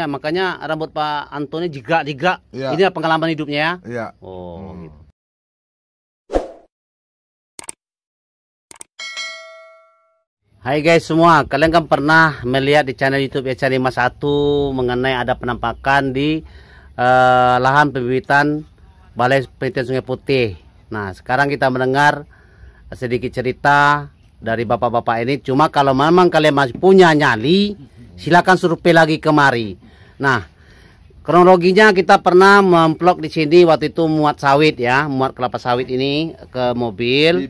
Makanya rambut Pak Anto ini jigrak-jigrak. Iya. Ini pengalaman hidupnya ya? Iya. Oh, gitu. Hai guys semua, kalian kan pernah melihat di channel YouTube Cari Mas Satu mengenai ada penampakan di lahan pembibitan Balai Penelitian Sungai Putih. Nah, sekarang kita mendengar sedikit cerita dari bapak-bapak ini. Cuma kalau memang kalian masih punya nyali, silakan survei lagi kemari. Nah, kronologinya kita pernah memvlog di sini waktu itu muat sawit ya, muat kelapa sawit ini ke mobil,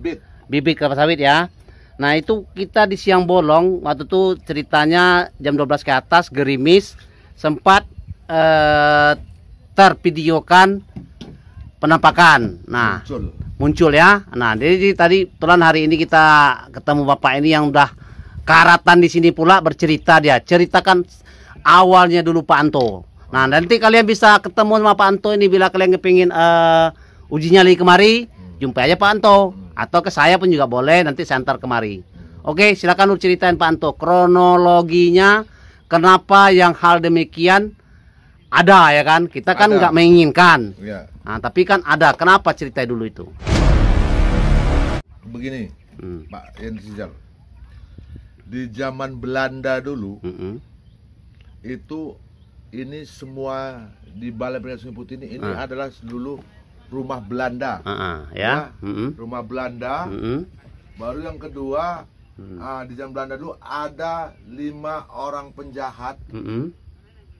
bibit kelapa sawit ya. Nah, itu kita di siang bolong waktu itu ceritanya jam 12 ke atas gerimis sempat tervideokan penampakan. Nah, muncul ya. Nah, jadi tadi tulan hari ini kita ketemu bapak ini yang udah karatan di sini pula bercerita dia. Ceritakan awalnya dulu Pak Anto. Nah, nanti kalian bisa ketemu sama Pak Anto ini bila kalian kepingin uji nyali kemari, jumpai aja Pak Anto. Atau ke saya pun juga boleh, nanti saya antar kemari. Oke, silakan lu ceritain Pak Anto kronologinya, kenapa yang hal demikian ada ya kan? Kita kan nggak menginginkan. Ya. Nah, tapi kan ada. Kenapa cerita dulu itu? Begini, Pak Yenzijal. Di zaman Belanda dulu, itu ini semua di Balai Penelitian Sungai Putih ini adalah dulu rumah Belanda, ya. Rumah Belanda. Baru yang kedua, di zaman Belanda dulu ada 5 orang penjahat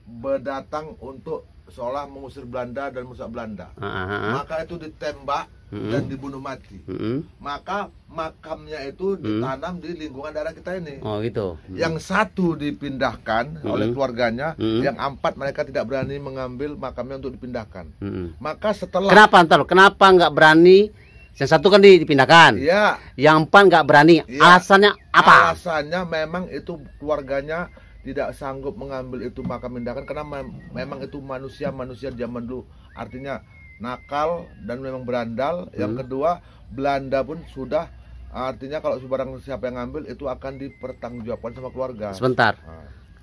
berdatang untuk seolah mengusir Belanda dan merusak Belanda. Maka itu ditembak dan dibunuh mati. Maka makamnya itu ditanam di lingkungan daerah kita ini. Oh gitu. Yang satu dipindahkan oleh keluarganya, yang 4 mereka tidak berani mengambil makamnya untuk dipindahkan. Maka setelah Kenapa nggak berani? Yang satu kan dipindahkan. Iya. Yang 4 nggak berani. Ya. Alasannya apa? Alasannya memang itu keluarganya tidak sanggup mengambil itu makam pindahkan karena memang itu manusia zaman dulu. Artinya nakal dan memang berandal. Yang kedua, Belanda pun sudah artinya kalau barang siapa yang ngambil itu akan dipertanggungjawabkan sama keluarga. Sebentar.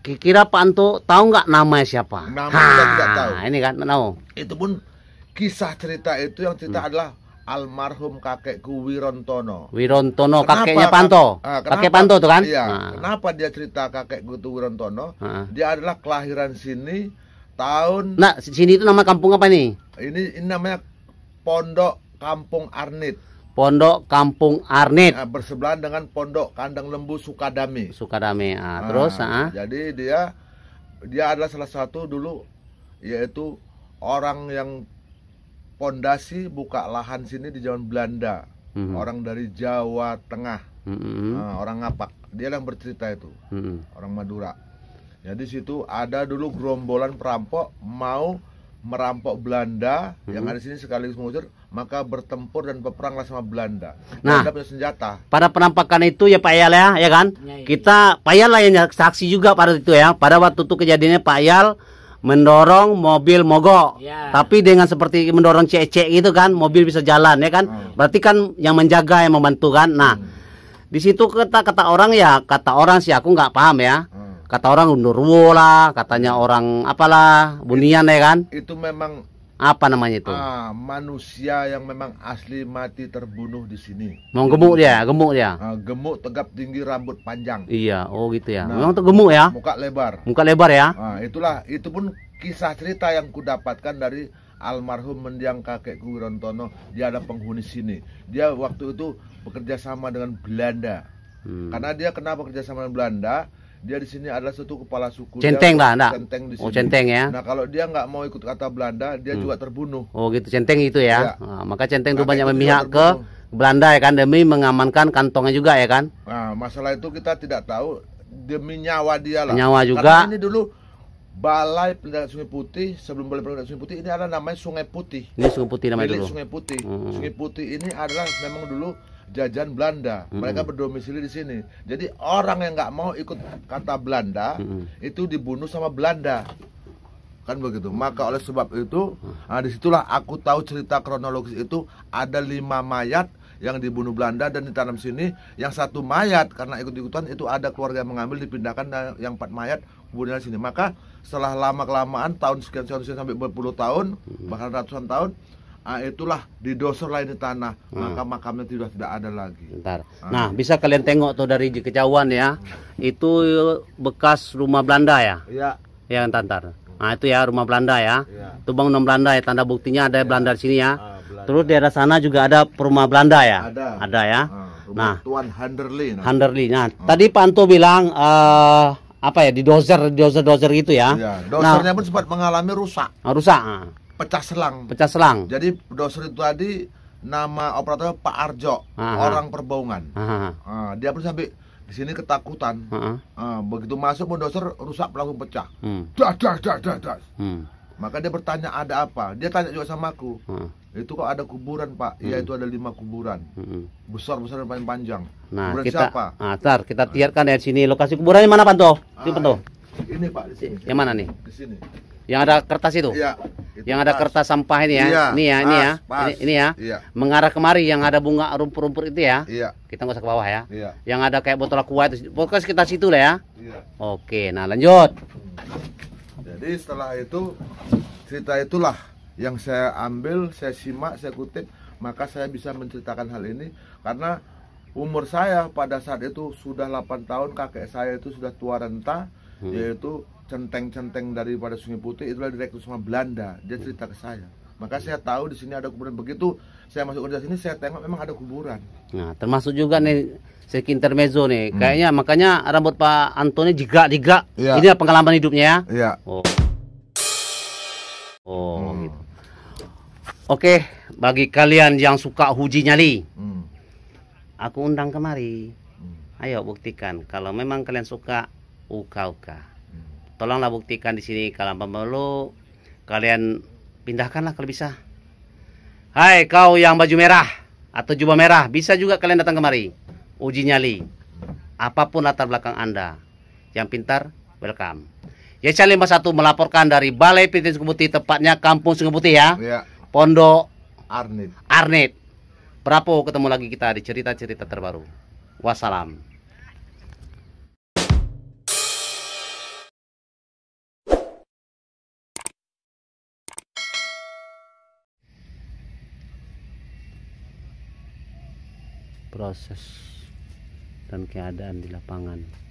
Kira Pak Anto tahu nggak namanya siapa? Namanya tidak tahu. Ini kan tahu. Itu pun kisah cerita itu yang cerita adalah almarhum kakekku Wirontono. Wirontono kakeknya Panto. Kakek Panto tuh kan? Iya. Kenapa dia cerita kakekku itu Wirontono? Dia adalah kelahiran sini tahun. Nah, sini itu nama kampung apa nih? Ini namanya Pondok Kampung Arnit. Pondok Kampung Arnit. Bersebelahan dengan Pondok Kandang Lembu Sukadame. Sukadame. Terus jadi dia adalah salah satu dulu yaitu orang yang pondasi buka lahan sini di zaman Belanda. Orang dari Jawa Tengah. Orang Ngapak. Dia yang bercerita itu. Orang Madura. Jadi situ ada dulu gerombolan perampok mau merampok Belanda yang ada di sini sekaligus mengusir, maka bertempur dan berperanglah sama Belanda. Nah, Belanda punya senjata. Pada penampakan itu ya Pak Yal ya kan? Ya. Kita Pak Yal lah yang saksi juga pada itu ya. Pada waktu itu kejadiannya Pak Yal mendorong mobil mogok, tapi dengan seperti mendorong cek gitu kan, mobil bisa jalan ya kan? Berarti kan yang menjaga yang membantu kan? Nah, di situ kata orang sih aku nggak paham ya. Kata orang Undurwo lah, katanya orang apalah Bunian ya kan? Itu memang apa namanya itu? Manusia yang memang asli mati terbunuh di sini. Mau gemuk dia. Gemuk, tegap tinggi, rambut panjang. Iya, oh gitu ya. Memang tuh gemuk ya? Muka lebar. Muka lebar ya? Itu pun kisah cerita yang kudapatkan dari almarhum mendiang kakekku Wirontono. Dia ada penghuni sini. Dia waktu itu bekerja sama dengan Belanda. Karena dia kenapa bekerja sama dengan Belanda? Dia di sini adalah satu kepala suku. Centeng lah, enggak? Centeng di sini. Oh, centeng ya. Nah, kalau dia nggak mau ikut kata Belanda, dia juga terbunuh. Oh, gitu, centeng itu ya. Nah, maka centeng itu banyak memihak ke Belanda ya kan, demi mengamankan kantongnya juga ya kan. Nah, masalah itu kita tidak tahu, demi nyawa dia lah. Nyawa juga. Karena ini dulu Balai Penelitian Sungai Putih, sebelum Balai Penelitian Sungai Putih ini adalah namanya Sungai Putih. Ini Sungai Putih namanya dulu. Sungai Putih. Sungai Putih ini adalah memang dulu jajahan Belanda. Mereka berdomisili di sini. Jadi orang yang nggak mau ikut kata Belanda itu dibunuh sama Belanda. Kan begitu. Maka oleh sebab itu, disitulah aku tahu cerita kronologis itu ada 5 mayat yang dibunuh Belanda dan ditanam sini. Yang satu mayat karena ikut-ikutan itu ada keluarga yang mengambil, dipindahkan, dan yang 4 mayat kemudian sini. Maka setelah lama kelamaan tahun sekian sampai berpuluh tahun bahkan ratusan tahun, itulah didosor lagi di tanah, maka makamnya tidak ada lagi. Bentar. Nah, bisa kalian tengok tuh dari kejauhan ya. Itu bekas rumah Belanda ya? Iya. Ya, Tantar. Nah, itu ya rumah Belanda ya. Itu bangunan Belanda ya, tanda buktinya ada Belanda di sini ya. Terus di daerah sana juga ada rumah Belanda ya? Ada ya. Rumah Tuan Handerli. Handerli. Nah, tadi Pak Anto bilang apa ya, di dozer gitu ya? Iya, dozernya pun sempat mengalami rusak. Rusak. Pecah selang. Pecah selang. Jadi doser itu tadi nama operatornya Pak Arjo, orang Perbaungan. Dia pun sampai di sini ketakutan. Begitu masuk mendoser rusak langsung pecah. Das. Maka dia bertanya ada apa? Dia tanya juga sama aku. Itu kok ada kuburan, Pak? Iya, itu ada 5 kuburan. Besar-besar dan paling panjang. Nah, kuburan siapa? Kita lihatkan dari sini lokasi kuburannya mana, Pak Anto? Ini, Pak, di sini. Yang mana nih? Di sini. Yang ada kertas itu? Iya. Yang ada kertas sampah ini ya? Iya, ini ya? Iya. Mengarah kemari yang ada bunga rumput-rumput itu ya? Iya. Kita nggak usah ke bawah ya? Iya. Yang ada kayak botol aqua itu, pokoknya sekitar situ lah ya? Iya. Oke, nah lanjut. Jadi setelah itu, cerita itulah yang saya ambil, saya simak, saya kutip, maka saya bisa menceritakan hal ini karena umur saya pada saat itu sudah 8 tahun, kakek saya itu sudah tua renta, yaitu centeng-centeng daripada Sungai Putih, itulah direktur sama Belanda. Dia cerita ke saya, maka saya tahu di sini ada kuburan. Begitu saya masuk kerja sini, saya tengok memang ada kuburan. Nah, termasuk juga nih sedikit intermezzo nih, kayaknya makanya rambut Pak Antoni jigrak. Ya. Ini pengalaman hidupnya ya? Iya. Gitu. Oke, bagi kalian yang suka uji nyali, aku undang kemari. Ayo buktikan kalau memang kalian suka uka-uka. Tolonglah buktikan di sini. Kalau perlu kalian pindahkanlah kalau bisa. Hai kau yang baju merah atau jubah merah, bisa juga kalian datang kemari. Uji nyali. Apapun latar belakang Anda. Yang pintar, welcome. YCL 51 melaporkan dari Balai Penelitian Sungai Putih, tepatnya Kampung Sungai Putih ya. Iya. Pondok Arnit. Prapo, ketemu lagi kita di cerita-cerita terbaru. Wassalam. Proses dan keadaan di lapangan.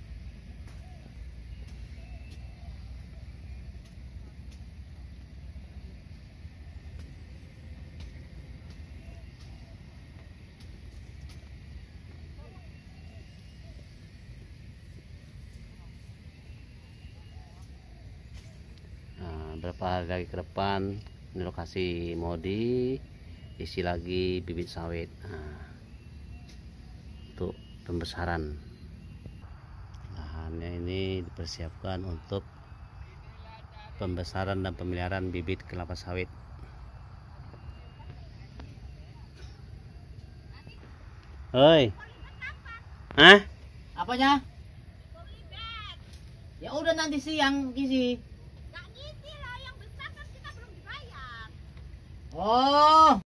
Berapa hari lagi ke depan ini lokasi mau diisi lagi bibit sawit. Untuk pembesaran lahannya ini dipersiapkan untuk pembesaran dan pemeliharaan bibit kelapa sawit. Hoi, apanya? Ya udah nanti siang ngisi. Oh.